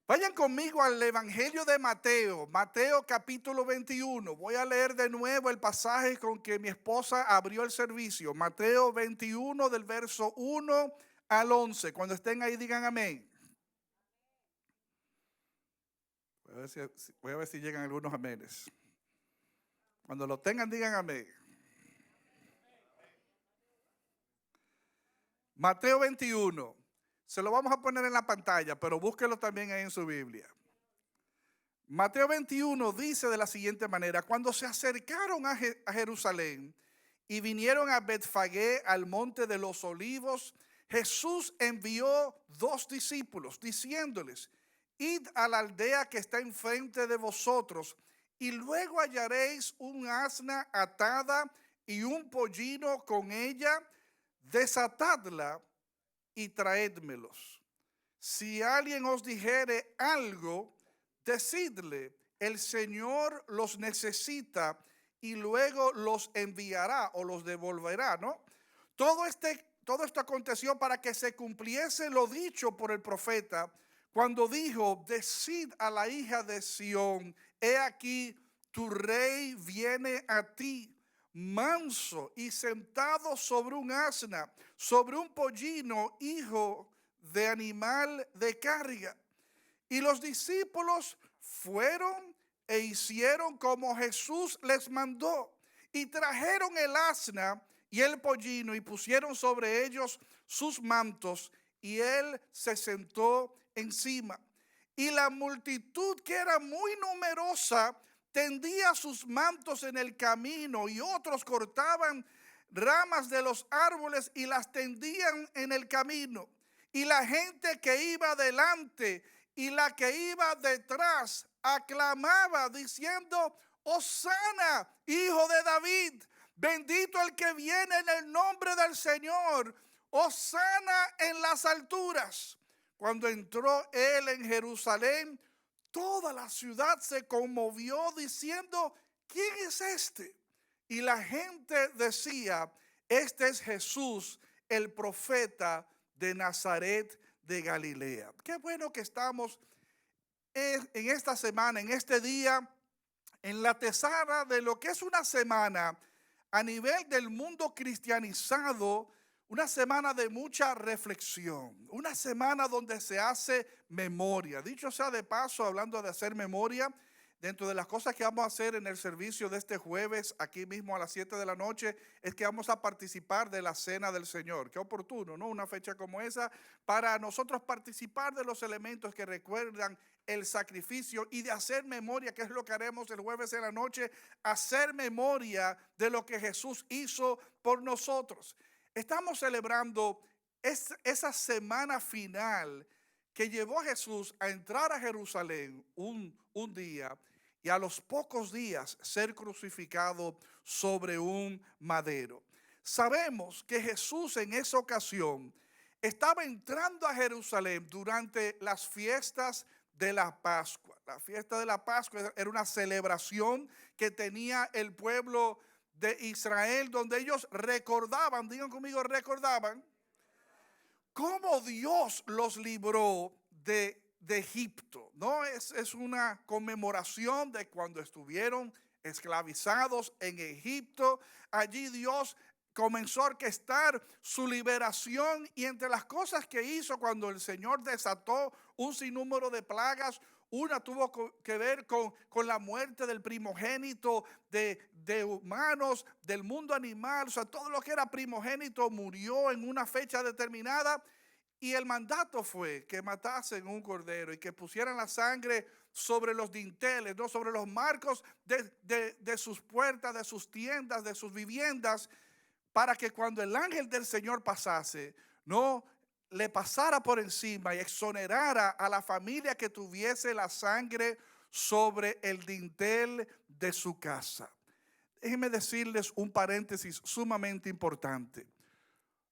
Vayan conmigo al Evangelio de Mateo, Mateo capítulo 21. Voy a leer de nuevo el pasaje con que mi esposa abrió el servicio. Mateo 21 del verso 1 al 11. Cuando estén ahí digan amén. Voy a ver si llegan algunos amenes. Cuando lo tengan digan amén. Mateo 21. Se lo vamos a poner en la pantalla, pero búsquelo también ahí en su Biblia. Mateo 21 dice de la siguiente manera: cuando se acercaron a Jerusalén y vinieron a Betfagé, al monte de los olivos, Jesús envió 2 discípulos diciéndoles: id a la aldea que está enfrente de vosotros y luego hallaréis un asna atada y un pollino con ella, desatadla y traédmelos. Si alguien os dijere algo, decidle: el Señor los necesita y luego los enviará o los devolverá, ¿no? Todo esto aconteció para que se cumpliese lo dicho por el profeta cuando dijo: decid a la hija de Sión, he aquí tu rey viene a ti, manso y sentado sobre un asna, sobre un pollino, hijo de animal de carga. Y los discípulos fueron e hicieron como Jesús les mandó, y trajeron el asna y el pollino y pusieron sobre ellos sus mantos, y él se sentó encima. Y la multitud, que era muy numerosa, tendía sus mantos en el camino, y otros cortaban ramas de los árboles y las tendían en el camino. Y la gente que iba delante y la que iba detrás aclamaba diciendo: Hosana, hijo de David, bendito el que viene en el nombre del Señor, Hosana en las alturas. Cuando entró él en Jerusalén, toda la ciudad se conmovió diciendo: ¿quién es este? Y la gente decía: este es Jesús, el profeta de Nazaret de Galilea. Qué bueno que estamos en esta semana, en este día, en la antesala de lo que es una semana a nivel del mundo cristianizado, una semana de mucha reflexión, una semana donde se hace memoria. Dicho sea de paso, hablando de hacer memoria, dentro de las cosas que vamos a hacer en el servicio de este jueves, aquí mismo a las 7 de la noche, es que vamos a participar de la Cena del Señor. Qué oportuno, ¿no? Una fecha como esa, para nosotros participar de los elementos que recuerdan el sacrificio y de hacer memoria, que es lo que haremos el jueves en la noche, hacer memoria de lo que Jesús hizo por nosotros. Estamos celebrando esa semana final que llevó a Jesús a entrar a Jerusalén un día y a los pocos días ser crucificado sobre un madero. Sabemos que Jesús en esa ocasión estaba entrando a Jerusalén durante las fiestas de la Pascua. La fiesta de la Pascua era una celebración que tenía el pueblo de Israel, donde ellos recordaban, digan conmigo, recordaban cómo Dios los libró de Egipto, ¿no? Es una conmemoración de cuando estuvieron esclavizados en Egipto. Allí Dios comenzó a orquestar su liberación, y entre las cosas que hizo cuando el Señor desató un sinnúmero de plagas, una tuvo que ver con la muerte del primogénito de humanos, del mundo animal. O sea, todo lo que era primogénito murió en una fecha determinada. Y el mandato fue que matasen un cordero y que pusieran la sangre sobre los dinteles, no sobre los marcos de sus puertas, de sus tiendas, de sus viviendas, para que cuando el ángel del Señor pasase, no le pasara por encima y exonerara a la familia que tuviese la sangre sobre el dintel de su casa. Déjenme decirles un paréntesis sumamente importante.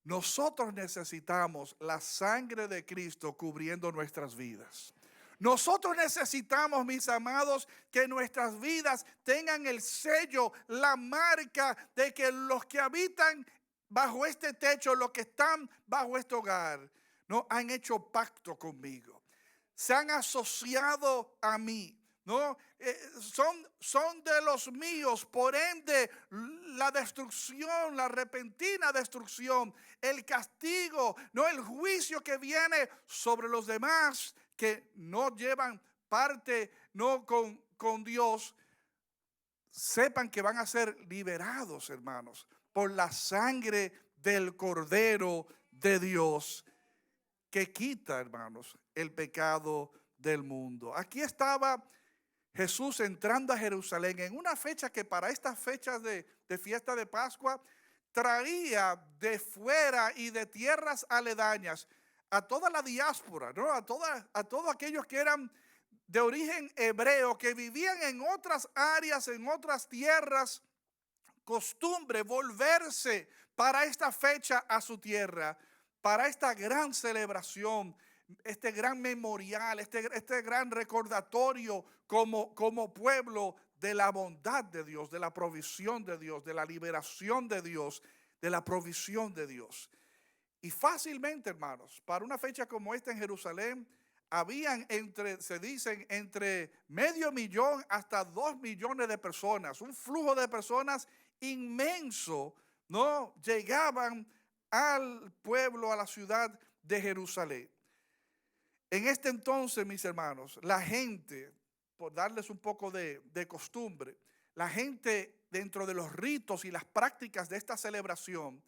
Nosotros necesitamos la sangre de Cristo cubriendo nuestras vidas. Nosotros necesitamos, mis amados, que nuestras vidas tengan el sello, la marca de que los que habitan bajo este techo, los que están bajo este hogar, no han hecho pacto conmigo. se han asociado a mí, ¿no? Son de los míos, por ende la destrucción, la repentina destrucción, el castigo, no el juicio que viene sobre los demás que no llevan parte, no con Dios, sepan que van a ser liberados, hermanos, por la sangre del Cordero de Dios que quita, hermanos, el pecado del mundo. Aquí estaba Jesús entrando a Jerusalén en una fecha que para estas fechas de fiesta de Pascua traía de fuera y de tierras aledañas a toda la diáspora, ¿no? A todos aquellos que eran de origen hebreo, que vivían en otras áreas, en otras tierras, costumbre volverse para esta fecha a su tierra, para esta gran celebración, este gran memorial, este gran recordatorio como pueblo de la bondad de Dios, de la provisión de Dios, de la liberación de Dios, de la provisión de Dios. Y fácilmente, hermanos, para una fecha como esta en Jerusalén, habían se dicen, entre 500,000 hasta 2 millones de personas, un flujo de personas inmenso, ¿no? Llegaban al pueblo, a la ciudad de Jerusalén. En este entonces, mis hermanos, la gente, por darles un poco de costumbre, la gente dentro de los ritos y las prácticas de esta celebración,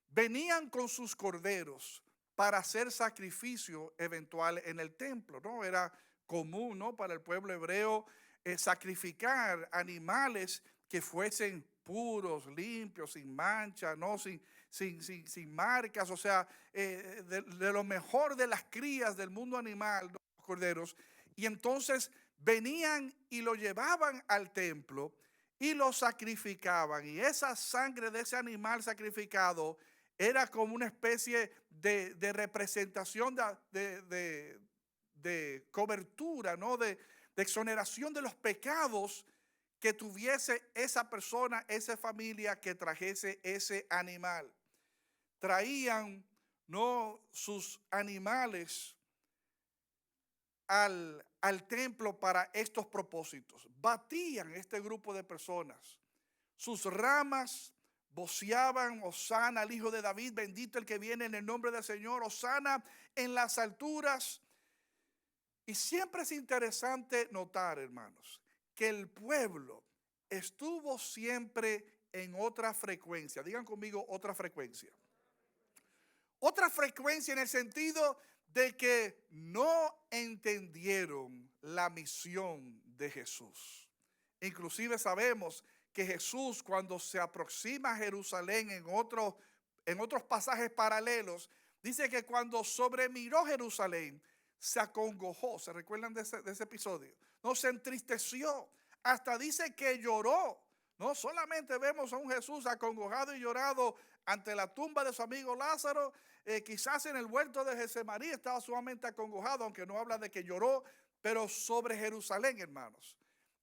venían con sus corderos para hacer sacrificio eventual en el templo, ¿no? Era común, ¿no?, para el pueblo hebreo sacrificar animales que fuesen puros, limpios, sin mancha, ¿no? Sin marcas, o sea, de lo mejor de las crías del mundo animal, ¿no?, los corderos. Y entonces venían y lo llevaban al templo y lo sacrificaban. Y esa sangre de ese animal sacrificado era como una especie de representación de cobertura, ¿no? De exoneración de los pecados que tuviese esa persona, esa familia que trajese ese animal. Traían, ¿no?, sus animales al templo para estos propósitos. Batían este grupo de personas. Sus ramas voceaban: Hosana al Hijo de David, bendito el que viene en el nombre del Señor, Hosana en las alturas. Y siempre es interesante notar, hermanos, que el pueblo estuvo siempre en otra frecuencia. Digan conmigo, otra frecuencia. Otra frecuencia en el sentido de que no entendieron la misión de Jesús. Inclusive sabemos que Jesús, cuando se aproxima a Jerusalén en otros pasajes paralelos, dice que cuando sobremiró Jerusalén, se acongojó. ¿Se recuerdan de ese episodio? No, se entristeció. Hasta dice que lloró. No solamente vemos a un Jesús acongojado y llorado ante la tumba de su amigo Lázaro, quizás en el huerto de Getsemaní estaba sumamente acongojado, aunque no habla de que lloró, pero sobre Jerusalén, hermanos,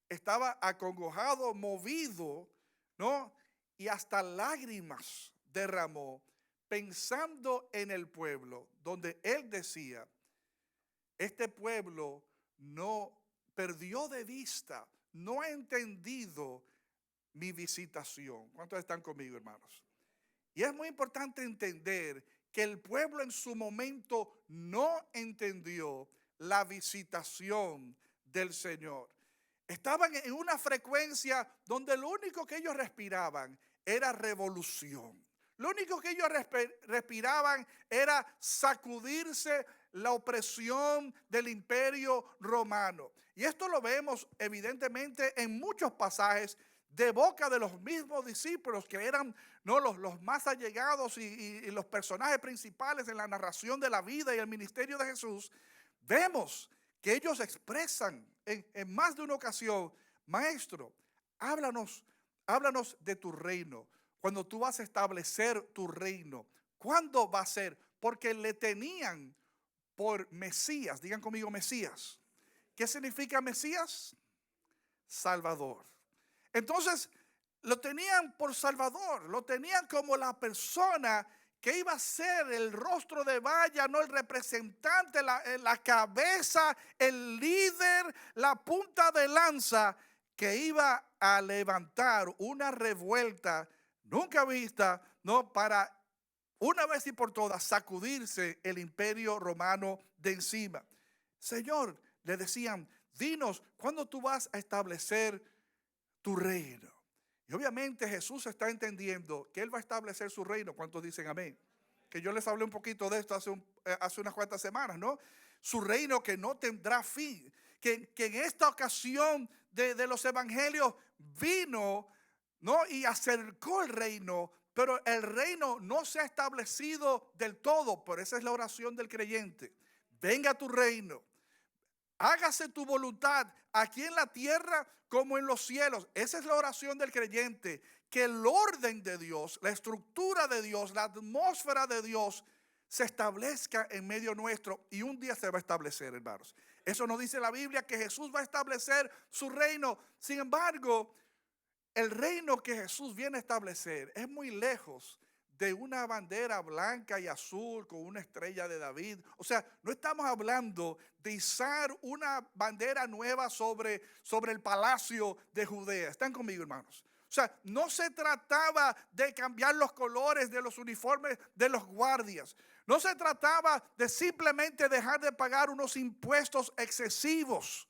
estaba acongojado, movido, ¿no? Y hasta lágrimas derramó, pensando en el pueblo, donde él decía: este pueblo no perdió de vista, no ha entendido mi visitación. ¿Cuántos están conmigo, hermanos? Y es muy importante entender que el pueblo en su momento no entendió la visitación del Señor. Estaban en una frecuencia donde lo único que ellos respiraban era revolución. Lo único que ellos respiraban era sacudirse la opresión del imperio romano. Y esto lo vemos evidentemente en muchos pasajes de boca de los mismos discípulos, que eran, ¿no?, los más allegados y los personajes principales en la narración de la vida y el ministerio de Jesús. Vemos que ellos expresan en más de una ocasión: Maestro, háblanos de tu reino. Cuando tú vas a establecer tu reino, ¿cuándo va a ser? Porque le tenían por Mesías. Digan conmigo, Mesías. ¿Qué significa Mesías? Salvador. Entonces, lo tenían por Salvador, lo tenían como la persona que iba a ser el rostro de valla, no el representante, la cabeza, el líder, la punta de lanza, que iba a levantar una revuelta nunca vista, no, para una vez y por todas sacudirse el imperio romano de encima. Señor, le decían, dinos, ¿cuándo tú vas a establecer tu reino? Y obviamente Jesús está entendiendo que Él va a establecer su reino. ¿Cuántos dicen amén? Que yo les hablé un poquito de esto hace unas cuantas semanas, ¿no? Su reino que no tendrá fin. Que en esta ocasión de los evangelios vino, ¿no? Y acercó el reino, pero el reino no se ha establecido del todo. Por esa es la oración del creyente. Venga tu reino. Hágase tu voluntad aquí en la tierra como en los cielos. Esa es la oración del creyente. Que el orden de Dios, la estructura de Dios, la atmósfera de Dios se establezca en medio nuestro, y un día se va a establecer, hermanos. Eso nos dice la Biblia, que Jesús va a establecer su reino. Sin embargo, el reino que Jesús viene a establecer es muy lejos de una bandera blanca y azul con una estrella de David. O sea, no estamos hablando de izar una bandera nueva sobre el palacio de Judea. ¿Están conmigo, hermanos? O sea, no se trataba de cambiar los colores de los uniformes de los guardias. No se trataba de simplemente dejar de pagar unos impuestos excesivos.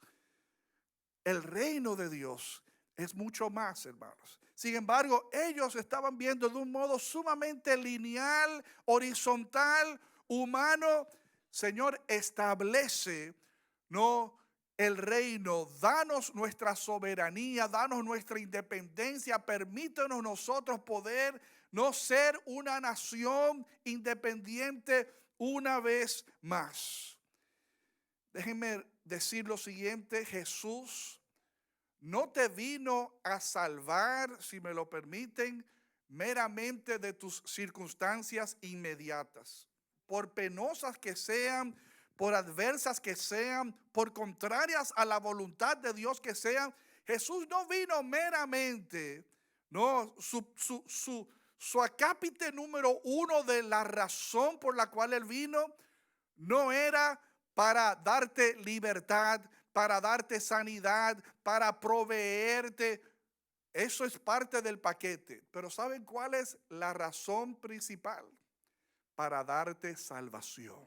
El reino de Dios es mucho más, hermanos. Sin embargo, ellos estaban viendo de un modo sumamente lineal, horizontal, humano. Señor, establece, ¿no?, el reino. Danos nuestra soberanía, danos nuestra independencia. Permítanos nosotros poder no ser una nación independiente una vez más. Déjenme decir lo siguiente: Jesús no te vino a salvar, si me lo permiten, meramente de tus circunstancias inmediatas. Por penosas que sean, por adversas que sean, por contrarias a la voluntad de Dios que sean, Jesús no vino meramente, no, su acápite número uno de la razón por la cual Él vino no era para darte libertad, para darte sanidad, para proveerte. Eso es parte del paquete. Pero ¿saben cuál es la razón principal? Para darte salvación.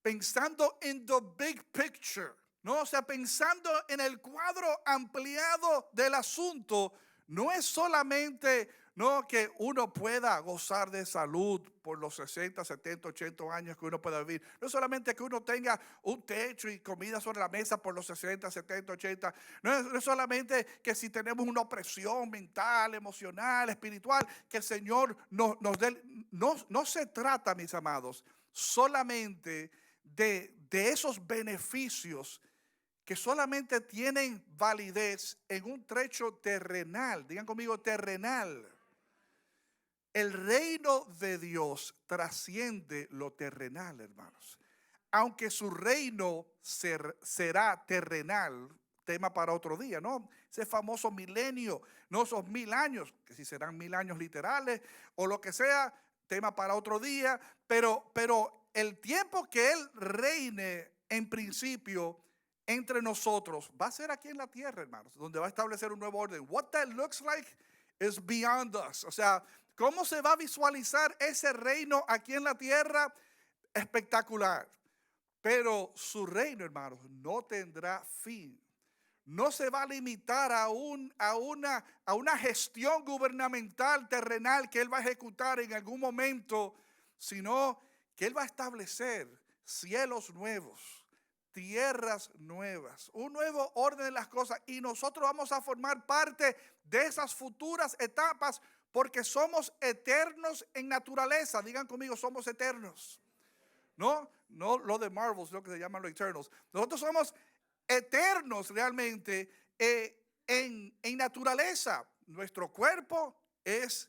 Pensando en the big picture, ¿no? O sea, pensando en el cuadro ampliado del asunto, no es solamente, no, que uno pueda gozar de salud por los 60, 70, 80 años que uno pueda vivir. No es solamente que uno tenga un techo y comida sobre la mesa por los 60, 70, 80. No es solamente que si tenemos una opresión mental, emocional, espiritual, que el Señor nos dé. No se trata, mis amados, solamente de esos beneficios que solamente tienen validez en un trecho terrenal. Digan conmigo, terrenal. El reino de Dios trasciende lo terrenal, hermanos. Aunque su reino será terrenal, tema para otro día, ¿no? Ese famoso milenio, no esos 1000 años, que si serán 1000 años literales o lo que sea, tema para otro día, pero el tiempo que Él reine en principio entre nosotros va a ser aquí en la tierra, hermanos, donde va a establecer un nuevo orden. What that looks like is beyond us. O sea, ¿cómo se va a visualizar ese reino aquí en la tierra? Espectacular. Pero su reino, hermanos, no tendrá fin. No se va a limitar a una gestión gubernamental terrenal que Él va a ejecutar en algún momento, sino que Él va a establecer cielos nuevos, tierras nuevas, un nuevo orden de las cosas, y nosotros vamos a formar parte de esas futuras etapas porque somos eternos en naturaleza. Digan conmigo, somos eternos. No lo de Marvels, lo que se llaman los Eternals. Nosotros somos eternos realmente en naturaleza. Nuestro cuerpo es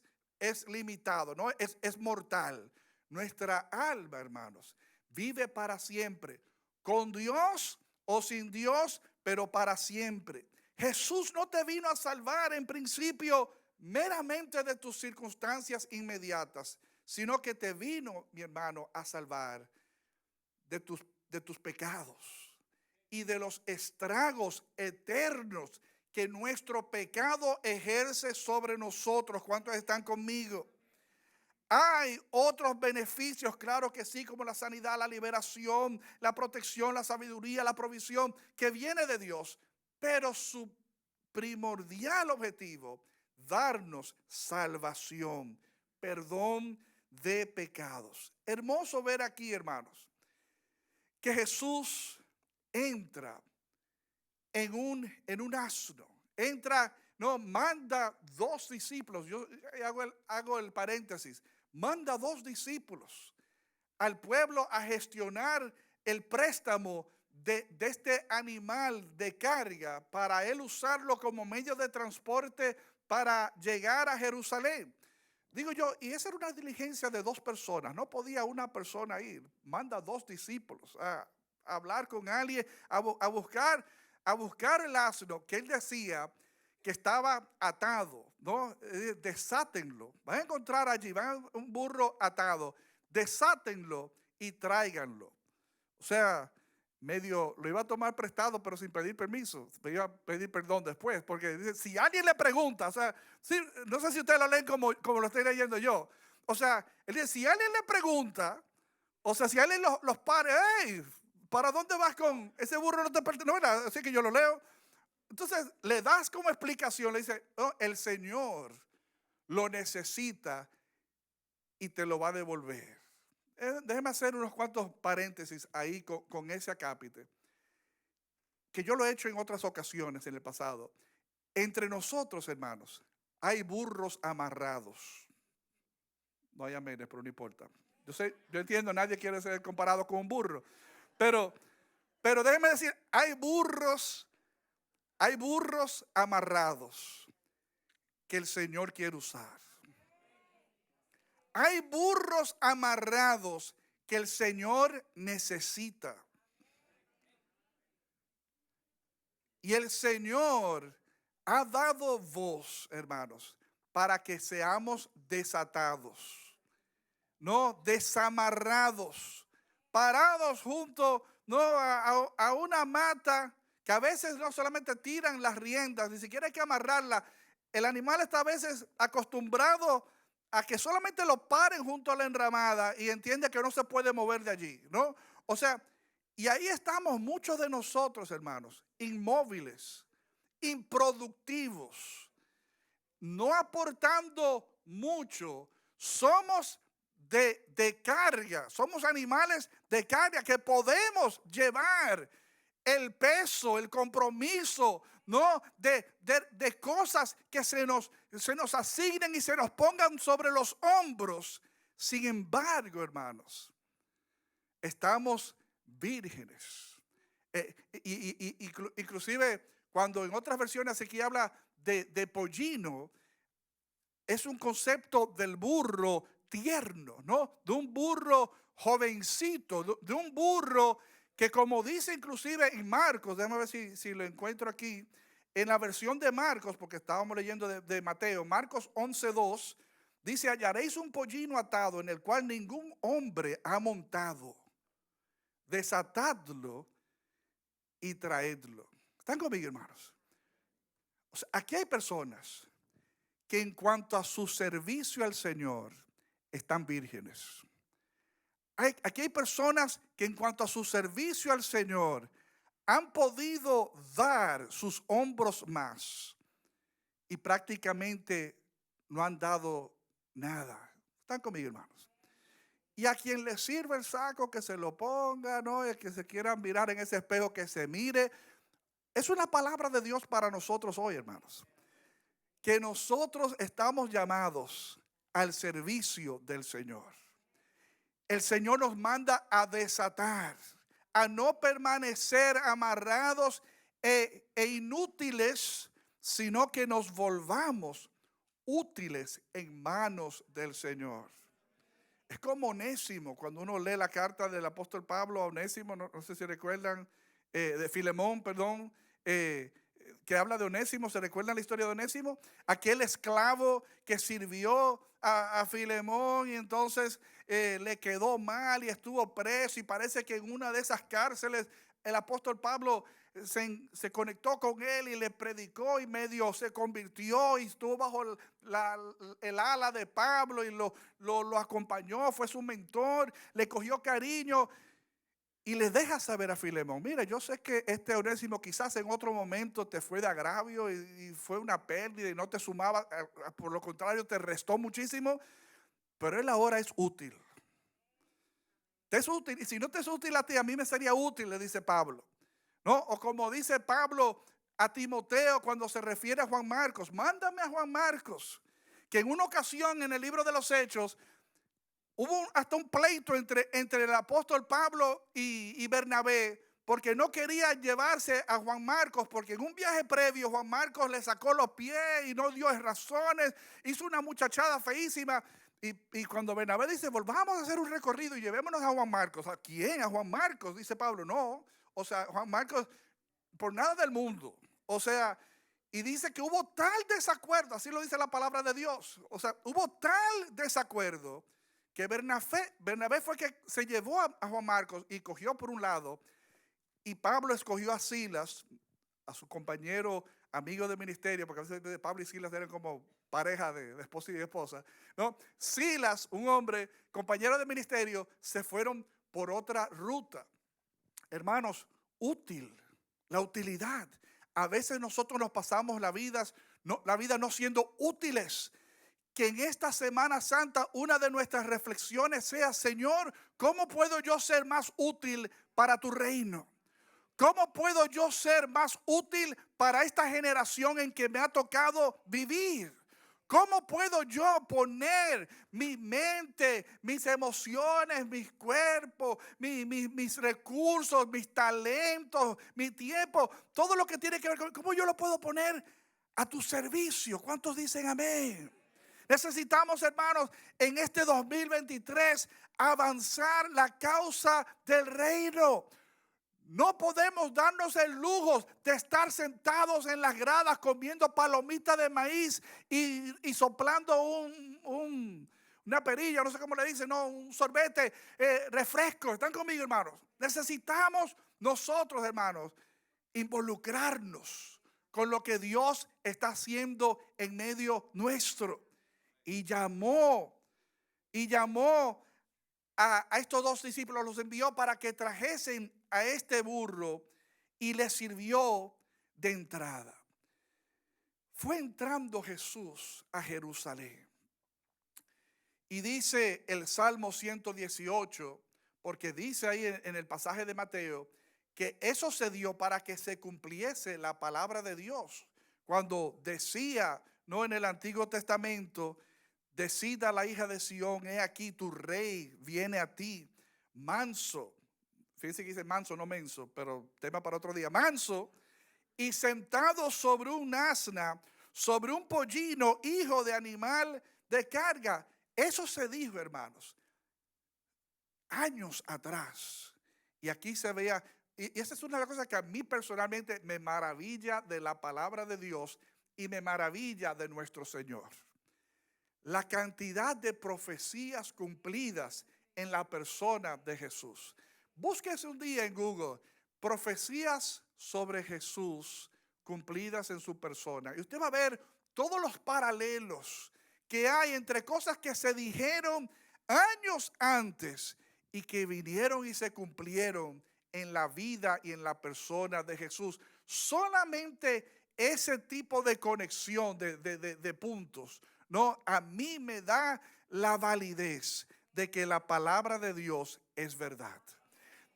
limitado, ¿no? Es mortal. Nuestra alma, hermanos, vive para siempre, con Dios o sin Dios, pero para siempre. Jesús no te vino a salvar en principio meramente de tus circunstancias inmediatas, sino que te vino, mi hermano, a salvar de tus pecados y de los estragos eternos que nuestro pecado ejerce sobre nosotros. ¿Cuántos están conmigo? Hay otros beneficios, claro que sí, como la sanidad, la liberación, la protección, la sabiduría, la provisión, que viene de Dios. Pero su primordial objetivo, darnos salvación, perdón de pecados. Hermoso ver aquí, hermanos, que Jesús entra en un asno, entra, no, manda dos discípulos. Yo hago el paréntesis. Manda dos discípulos al pueblo a gestionar el préstamo de este animal de carga para él usarlo como medio de transporte para llegar a Jerusalén. Digo yo, y esa era una diligencia de dos personas, no podía una persona ir, manda dos discípulos a hablar con alguien, a buscar el asno que él decía que estaba atado, ¿no? Desátenlo. Van a encontrar allí, van a un burro atado, desátenlo y tráiganlo. O sea, medio lo iba a tomar prestado, pero sin pedir permiso. Me iba a pedir perdón después, porque dice, si alguien le pregunta, o sea, no sé si ustedes lo leen como lo estoy leyendo yo. O sea, él dice, si alguien le pregunta, o sea, si alguien los para, hey, ¿para dónde vas con ese burro? No te pertenece, no, así que yo lo leo. Entonces le das como explicación, le dice, oh, el Señor lo necesita y te lo va a devolver. Déjeme hacer unos cuantos paréntesis ahí con ese acápite, que yo lo he hecho en otras ocasiones en el pasado. Entre nosotros, hermanos, hay burros amarrados. No hay aménes, pero no importa. Yo entiendo, nadie quiere ser comparado con un burro. Pero déjeme decir, hay burros amarrados que el Señor quiere usar. Hay burros amarrados que el Señor necesita. Y el Señor ha dado voz, hermanos, para que seamos desatados, no desamarrados, parados junto, no a una mata que a veces no solamente tiran las riendas, ni siquiera hay que amarrarla. El animal está a veces acostumbrado a que solamente lo paren junto a la enramada y entiende que no se puede mover de allí, ¿no? O sea, y ahí estamos muchos de nosotros, hermanos, inmóviles, improductivos, no aportando mucho. Somos de carga, somos animales de carga que podemos llevar el peso, el compromiso, ¿no? De cosas que se nos asignen y se nos pongan sobre los hombros. Sin embargo, hermanos, estamos vírgenes. Inclusive cuando en otras versiones aquí habla de pollino, es un concepto del burro tierno, ¿no? De un burro jovencito, de un burro que, como dice inclusive en Marcos, déjame ver si lo encuentro aquí, en la versión de Marcos, porque estábamos leyendo de Mateo, Marcos 11:2, dice, hallaréis un pollino atado en el cual ningún hombre ha montado. Desatadlo y traedlo. ¿Están conmigo, hermanos? O sea, aquí hay personas que en cuanto a su servicio al Señor están vírgenes. Aquí hay personas que en cuanto a su servicio al Señor han podido dar sus hombros más y prácticamente no han dado nada. ¿Están conmigo, hermanos? Y a quien le sirve el saco, que se lo ponga, ¿no? El que se quiera mirar en ese espejo, que se mire. Es una palabra de Dios para nosotros hoy, hermanos. Que nosotros estamos llamados al servicio del Señor. El Señor nos manda a desatar, a no permanecer amarrados e inútiles, sino que nos volvamos útiles en manos del Señor. Es como Onésimo, cuando uno lee la carta del apóstol Pablo a Onésimo, no sé si recuerdan, de Filemón, perdón, que habla de Onésimo. ¿Se recuerdan la historia de Onésimo? Aquel esclavo que sirvió a Filemón y entonces le quedó mal y estuvo preso, y parece que en una de esas cárceles el apóstol Pablo se conectó con él y le predicó, y medio se convirtió y estuvo bajo el ala de Pablo y lo acompañó, fue su mentor, le cogió cariño. Y le deja saber a Filemón: mira, yo sé que este Onésimo quizás en otro momento te fue de agravio y fue una pérdida y no te sumaba, por lo contrario te restó muchísimo, pero él ahora es útil. Te es útil, y si no te es útil a mí me sería útil, le dice Pablo, ¿no? O como dice Pablo a Timoteo cuando se refiere a Juan Marcos: mándame a Juan Marcos, que en una ocasión en el libro de los Hechos hubo hasta un pleito entre el apóstol Pablo y Bernabé, porque no quería llevarse a Juan Marcos, porque en un viaje previo Juan Marcos le sacó los pies y no dio razones, hizo una muchachada feísima. Y cuando Bernabé dice: volvamos a hacer un recorrido y llevémonos a Juan Marcos. ¿A quién? A Juan Marcos, dice Pablo. No, o sea, Juan Marcos, por nada del mundo. O sea, y dice que hubo tal desacuerdo, así lo dice la palabra de Dios. O sea, hubo tal desacuerdo que Bernabé fue que se llevó a Juan Marcos y cogió por un lado, y Pablo escogió a Silas, a su compañero amigo de ministerio, porque a veces Pablo y Silas eran como pareja de esposa y esposa, ¿no? Silas, un hombre, compañero de ministerio, se fueron por otra ruta. Hermanos, útil, la utilidad. A veces nosotros nos pasamos la vida no siendo útiles. Que en esta Semana Santa una de nuestras reflexiones sea: Señor, ¿cómo puedo yo ser más útil para tu reino? ¿Cómo puedo yo ser más útil para esta generación en que me ha tocado vivir? ¿Cómo puedo yo poner mi mente, mis emociones, mis cuerpos, mis recursos, mis talentos, mi tiempo, todo lo que tiene que ver con cómo yo lo puedo poner a tu servicio? ¿Cuántos dicen amén? Necesitamos, hermanos, en este 2023 avanzar la causa del reino. No podemos darnos el lujo de estar sentados en las gradas comiendo palomitas de maíz y soplando una perilla, no sé cómo le dicen, no, un sorbete, refresco. ¿Están conmigo, hermanos? Necesitamos nosotros, hermanos, involucrarnos con lo que Dios está haciendo en medio nuestro. Y llamó a estos dos discípulos, los envió para que trajesen a este burro, y les sirvió de entrada. Fue entrando Jesús a Jerusalén. Y dice el Salmo 118, porque dice ahí en el pasaje de Mateo, que eso se dio para que se cumpliese la palabra de Dios. Cuando decía, no, en el Antiguo Testamento: decida la hija de Sión, he aquí tu rey viene a ti, manso. Fíjense que dice manso, no menso, pero tema para otro día. Manso y sentado sobre un asna, sobre un pollino, hijo de animal de carga. Eso se dijo, hermanos, años atrás. Y aquí se veía, y esa es una de las cosas que a mí personalmente me maravilla de la palabra de Dios y me maravilla de nuestro Señor. La cantidad de profecías cumplidas en la persona de Jesús. Búsquese un día en Google: profecías sobre Jesús cumplidas en su persona, y usted va a ver todos los paralelos que hay entre cosas que se dijeron años antes y que vinieron y se cumplieron en la vida y en la persona de Jesús. Solamente ese tipo de conexión de puntos, no, a mí me da la validez de que la palabra de Dios es verdad.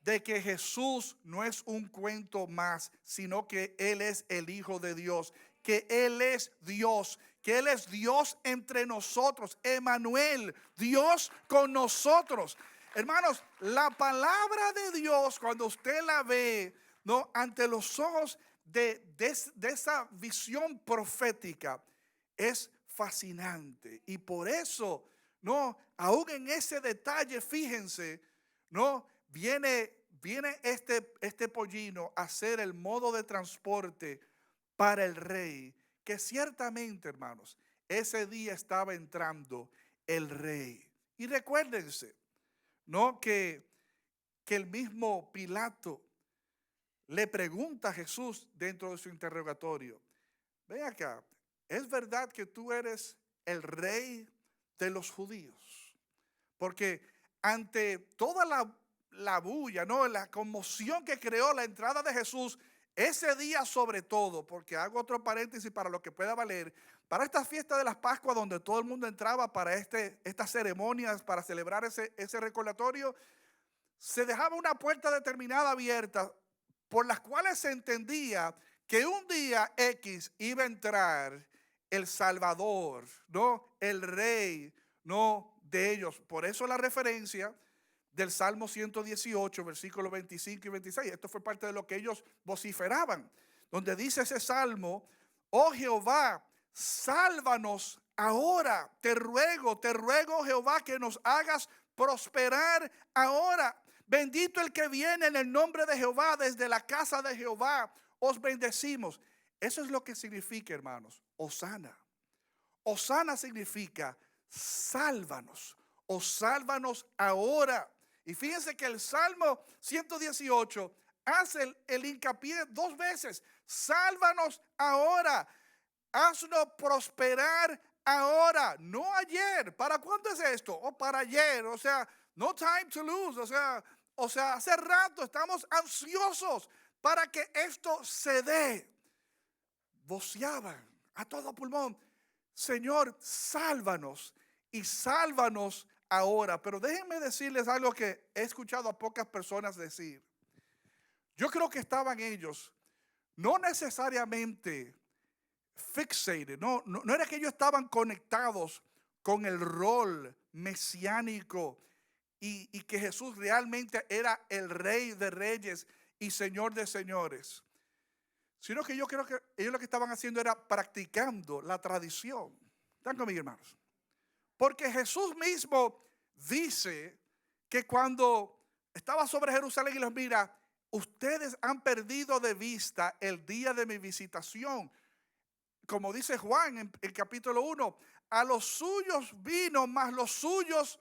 De que Jesús no es un cuento más, sino que Él es el Hijo de Dios, que Él es Dios, que Él es Dios entre nosotros, Emmanuel, Dios con nosotros. Hermanos, la palabra de Dios, cuando usted la ve, ¿no?, ante los ojos de esa visión profética, es fascinante. Y por eso, no, aún en ese detalle, fíjense, no, viene este pollino a ser el modo de transporte para el rey, que ciertamente, hermanos, ese día estaba entrando el rey. Y recuérdense, ¿no? Que el mismo Pilato le pregunta a Jesús dentro de su interrogatorio: ven acá, ¿es verdad que tú eres el rey de los judíos? Porque ante toda la bulla, ¿no? La conmoción que creó la entrada de Jesús ese día, sobre todo, porque hago otro paréntesis para lo que pueda valer, para esta fiesta de las Pascuas donde todo el mundo entraba para estas ceremonias, para celebrar ese recordatorio, se dejaba una puerta determinada abierta por las cuales se entendía que un día X iba a entrar el Salvador, ¿no? El Rey, ¿no? De ellos. Por eso la referencia del Salmo 118, versículos 25 y 26. Esto fue parte de lo que ellos vociferaban, donde dice ese salmo: oh Jehová, sálvanos ahora. Te ruego, Jehová, que nos hagas prosperar ahora. Bendito el que viene en el nombre de Jehová, desde la casa de Jehová os bendecimos. Eso es lo que significa, hermanos, Hosana. Hosana significa sálvanos o sálvanos ahora. Y fíjense que el Salmo 118 hace el hincapié dos veces: sálvanos ahora, haznos prosperar ahora, no ayer. ¿Para cuándo es esto? O para ayer, o sea, no time to lose, o sea, hace rato estamos ansiosos para que esto se dé. Voceaban a todo pulmón: Señor, sálvanos y sálvanos ahora. Pero déjenme decirles algo que he escuchado a pocas personas decir. Yo creo que estaban ellos no necesariamente fixated, no era que ellos estaban conectados con el rol mesiánico y que Jesús realmente era el Rey de Reyes y Señor de Señores, sino que yo creo que ellos lo que estaban haciendo era practicando la tradición. ¿Están conmigo, hermanos? Porque Jesús mismo dice que cuando estaba sobre Jerusalén y los mira: ustedes han perdido de vista el día de mi visitación. Como dice Juan en el capítulo 1, a los suyos vino, mas los suyos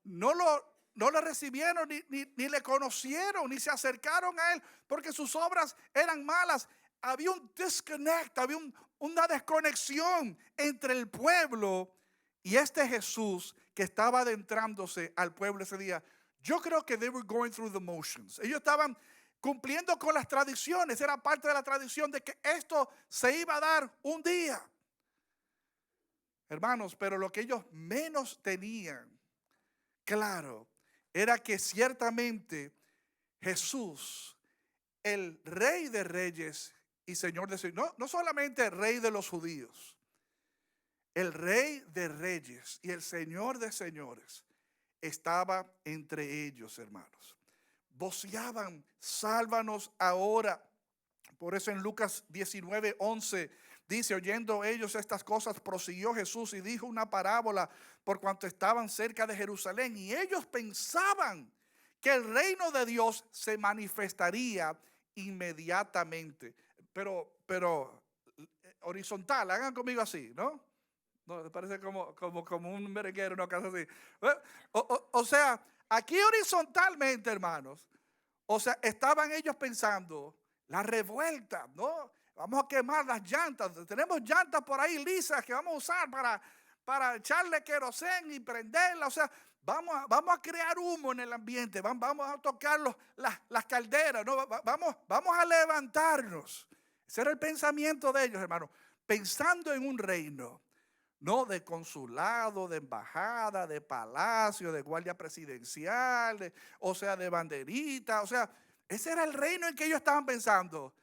no lo recibieron, ni le conocieron, ni se acercaron a él, porque sus obras eran malas. Había un disconnect, había una desconexión entre el pueblo y este Jesús que estaba adentrándose al pueblo ese día. Yo creo que they were going through the motions. Ellos estaban cumpliendo con las tradiciones. Era parte de la tradición de que esto se iba a dar un día. Hermanos, pero lo que ellos menos tenían claro era que ciertamente Jesús, el Rey de Reyes y Señor de Señores, no solamente el Rey de los judíos, el Rey de Reyes y el Señor de Señores, estaba entre ellos, hermanos. Voceaban: sálvanos ahora. Por eso en Lucas 19:11 dice: oyendo ellos estas cosas, prosiguió Jesús y dijo una parábola por cuanto estaban cerca de Jerusalén. Y ellos pensaban que el reino de Dios se manifestaría inmediatamente. Pero horizontal, hagan conmigo así, ¿no? No, parece como un merenguero, una cosa así. O sea, aquí horizontalmente, hermanos, o sea, estaban ellos pensando: la revuelta, ¿no? Vamos a quemar las llantas. Tenemos llantas por ahí lisas que vamos a usar para echarle querosén y prenderla. O sea, vamos a crear humo en el ambiente. Vamos a tocar las calderas, ¿no? Vamos a levantarnos. Ese era el pensamiento de ellos, hermanos. Pensando en un reino, no de consulado, de embajada, de palacio, de guardia presidencial, o sea, de banderita. O sea, ese era el reino en que ellos estaban pensando.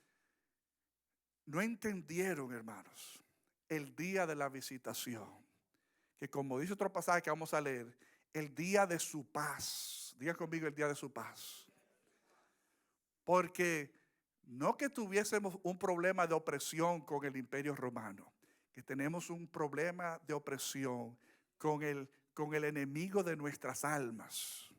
No entendieron, hermanos, el día de la visitación, que como dice otro pasaje que vamos a leer, el día de su paz. Diga conmigo: el día de su paz. Porque no que tuviésemos un problema de opresión con el Imperio Romano, que tenemos un problema de opresión con el enemigo de nuestras almas.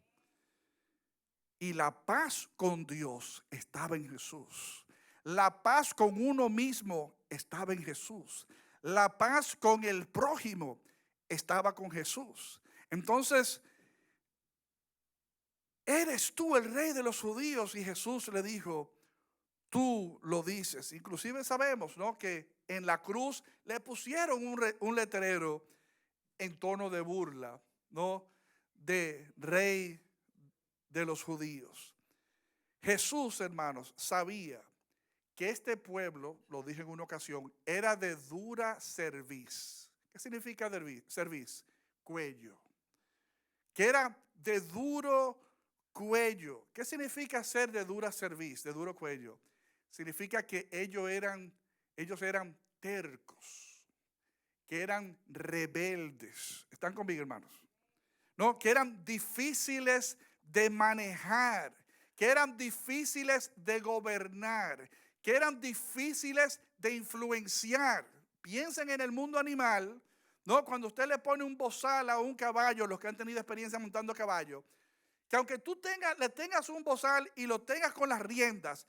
Y la paz con Dios estaba en Jesús. La paz con uno mismo estaba en Jesús. La paz con el prójimo estaba con Jesús. Entonces, ¿eres tú el rey de los judíos? Y Jesús le dijo, tú lo dices. Inclusive sabemos, ¿no?, que en la cruz le pusieron un letrero en tono de burla, ¿no?, de rey de los judíos. Jesús, hermanos, sabía que este pueblo, lo dije en una ocasión, era de dura cerviz. ¿Qué significa cerviz? Cuello. Que era de duro cuello. ¿Qué significa ser de dura cerviz, de duro cuello? Significa que ellos eran tercos, que eran rebeldes. ¿Están conmigo, hermanos? No, que eran difíciles de manejar, que eran difíciles de gobernar, que eran difíciles de influenciar. Piensen en el mundo animal, ¿no? Cuando usted le pone un bozal a un caballo, los que han tenido experiencia montando caballo, que aunque tú le tengas un bozal y lo tengas con las riendas,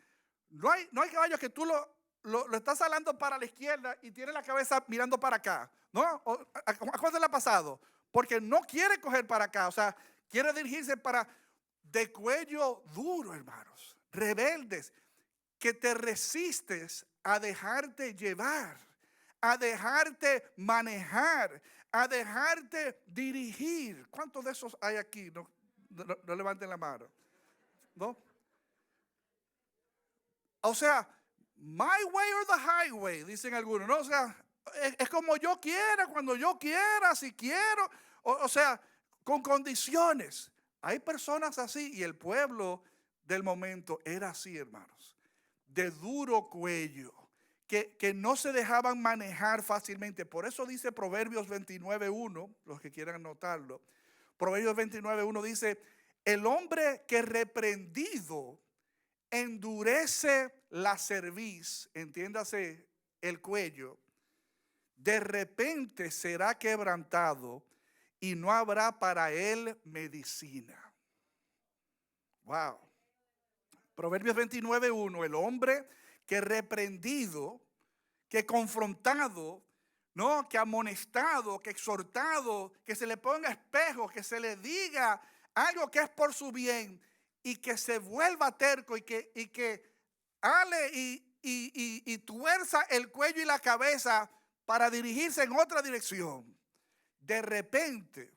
no hay caballos que tú lo estás jalando para la izquierda y tiene la cabeza mirando para acá, ¿no? ¿A cuánto le ha pasado? Porque no quiere coger para acá, o sea, quiere dirigirse de cuello duro, hermanos, rebeldes, que te resistes a dejarte llevar, a dejarte manejar, a dejarte dirigir. ¿Cuántos de esos hay aquí? No levanten la mano, ¿no? O sea, my way or the highway, dicen algunos, ¿no? O sea, es como yo quiera, cuando yo quiera, si quiero, o sea, con condiciones. Hay personas así y el pueblo del momento era así, hermanos, de duro cuello, que no se dejaban manejar fácilmente. Por eso dice Proverbios 29:1, los que quieran anotarlo. Proverbios 29:1 dice, el hombre que reprendido endurece la cerviz, entiéndase el cuello, de repente será quebrantado y no habrá para él medicina. Wow. Proverbios 29:1, el hombre que reprendido, que confrontado, ¿no?, que amonestado, que exhortado, que se le ponga espejo, que se le diga algo que es por su bien y que se vuelva terco y que ale y tuerza el cuello y la cabeza para dirigirse en otra dirección. De repente,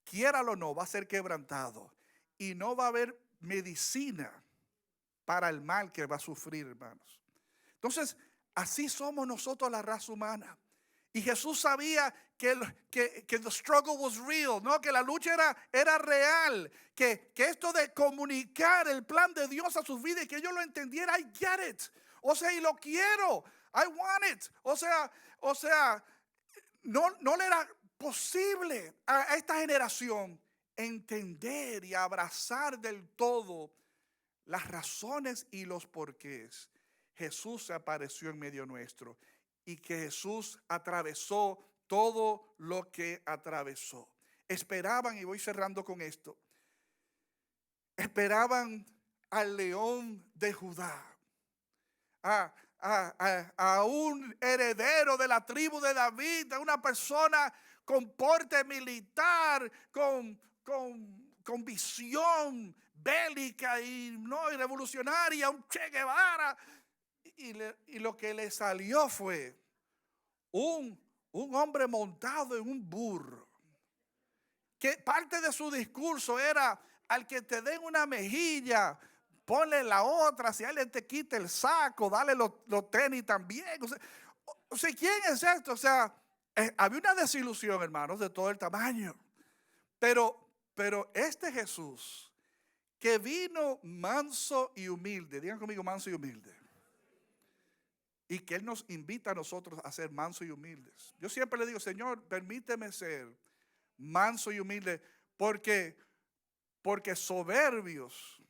quiéralo o no, va a ser quebrantado y no va a haber medicina para el mal que va a sufrir, hermanos. Entonces, así somos nosotros, la raza humana. Y Jesús sabía que the struggle was real, ¿no? Que la lucha era real, que esto de comunicar el plan de Dios a sus vidas y que ellos lo entendieran, I get it. O sea, y lo quiero, I want it. O sea, no le era posible a esta generación entender y abrazar del todo las razones y los porqués. Jesús se apareció en medio nuestro y que Jesús atravesó todo lo que atravesó. Esperaban, y voy cerrando con esto, esperaban al león de Judá, a un heredero de la tribu de David, a una persona con porte militar, con visión bélica y revolucionaria, un Che Guevara. Y lo que le salió fue un hombre montado en un burro, que parte de su discurso era: al que te den una mejilla, ponle la otra. Si alguien te quita el saco, dale los tenis también. O sea, ¿quién es esto? O sea, había una desilusión, hermanos, de todo el tamaño. Pero este Jesús, que vino manso y humilde, digan conmigo, manso y humilde, y que Él nos invita a nosotros a ser mansos y humildes. Yo siempre le digo: Señor, permíteme ser manso y humilde, porque soberbios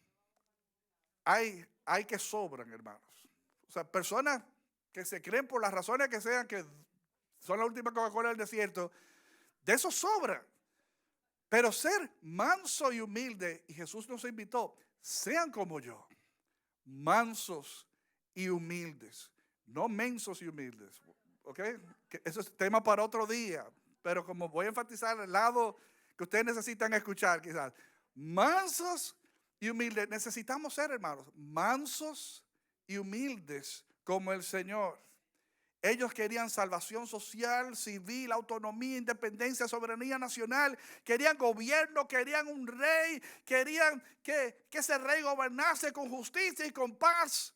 hay que sobran, hermanos. O sea, personas que se creen por las razones que sean que son la última Coca-Cola del desierto, de eso sobra. Pero ser manso y humilde, y Jesús nos invitó: sean como yo, mansos y humildes. No mensos y humildes. ¿Ok? Que eso es tema para otro día. Pero como voy a enfatizar el lado que ustedes necesitan escuchar, quizás. Mansos y humildes. Necesitamos ser, hermanos, mansos y humildes como el Señor. Ellos querían salvación social, civil, autonomía, independencia, soberanía nacional. Querían gobierno, querían un rey, querían que ese rey gobernase con justicia y con paz.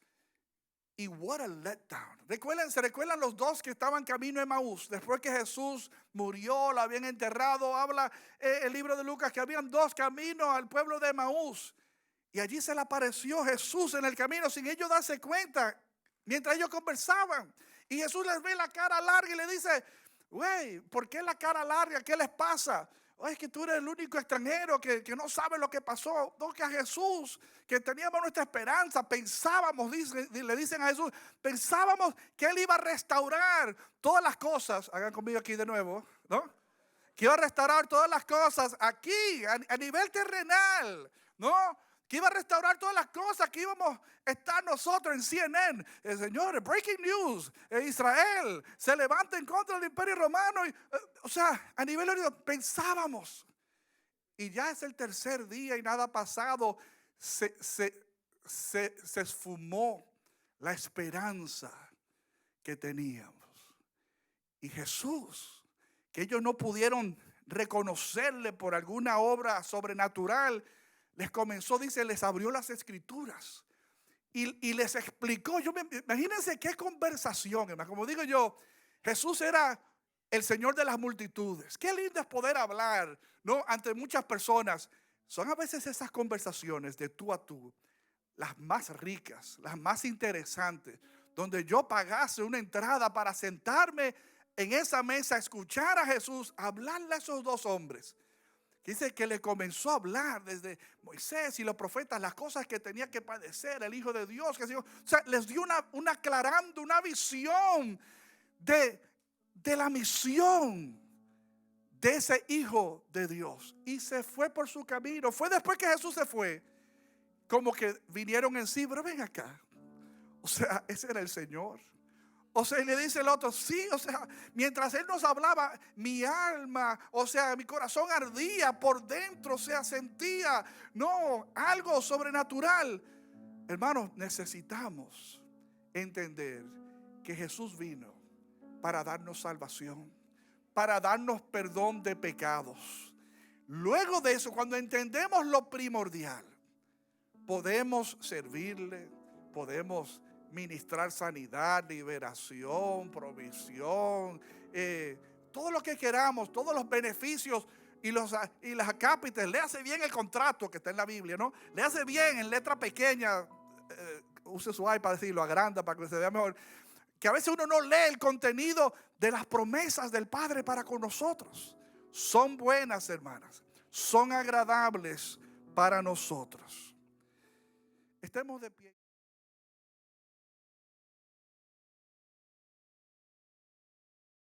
Y what a letdown. ¿Se recuerdan los dos que estaban camino a Emaús? Después que Jesús murió, lo habían enterrado. Habla el libro de Lucas que habían dos caminos al pueblo de Emaús. Y allí se le apareció Jesús en el camino sin ellos darse cuenta, mientras ellos conversaban. Y Jesús les ve la cara larga y le dice, güey, ¿por qué la cara larga? ¿Qué les pasa? Es que tú eres el único extranjero que no sabe lo que pasó. No, que a Jesús, que teníamos nuestra esperanza, pensábamos, le dicen a Jesús, pensábamos que Él iba a restaurar todas las cosas. Hagan conmigo aquí de nuevo, ¿no? Que iba a restaurar todas las cosas aquí, a nivel terrenal, ¿no? Que iba a restaurar todas las cosas, que íbamos a estar nosotros en CNN. El Señor, breaking news, Israel se levanta en contra del Imperio Romano. O sea, a nivel pensábamos. Y ya es el tercer día y nada ha pasado. Se esfumó la esperanza que teníamos. Y Jesús, que ellos no pudieron reconocerle por alguna obra sobrenatural, les comenzó, dice, les abrió las escrituras y les explicó. Imagínense qué conversación, hermano. Como digo yo, Jesús era el Señor de las multitudes. Qué lindo es poder hablar, ¿no? Ante muchas personas. Son a veces esas conversaciones de tú a tú, las más ricas, las más interesantes, donde yo pagase una entrada para sentarme en esa mesa, escuchar a Jesús, hablarle a esos dos hombres. Dice que le comenzó a hablar desde Moisés y los profetas, las cosas que tenía que padecer el Hijo de Dios. O sea, les dio una aclarando, una visión de la misión de ese Hijo de Dios. Y se fue por su camino. Fue después que Jesús se fue, como que vinieron en sí, pero ven acá. O sea, ese era el Señor. O sea, y le dice el otro, sí, o sea, mientras Él nos hablaba, mi alma, o sea, mi corazón ardía por dentro, o sea, sentía, no, algo sobrenatural. Hermanos, necesitamos entender que Jesús vino para darnos salvación, para darnos perdón de pecados. Luego de eso, cuando entendemos lo primordial, podemos servirle, podemos ministrar sanidad, liberación, provisión, todo lo que queramos, todos los beneficios y las acápites. Le hace bien el contrato que está en la Biblia, ¿no? Le hace bien en letra pequeña, use su iPad, decirlo, agranda para que se vea mejor. Que a veces uno no lee el contenido de las promesas del Padre para con nosotros. Son buenas, hermanas, son agradables para nosotros. Estemos de pie.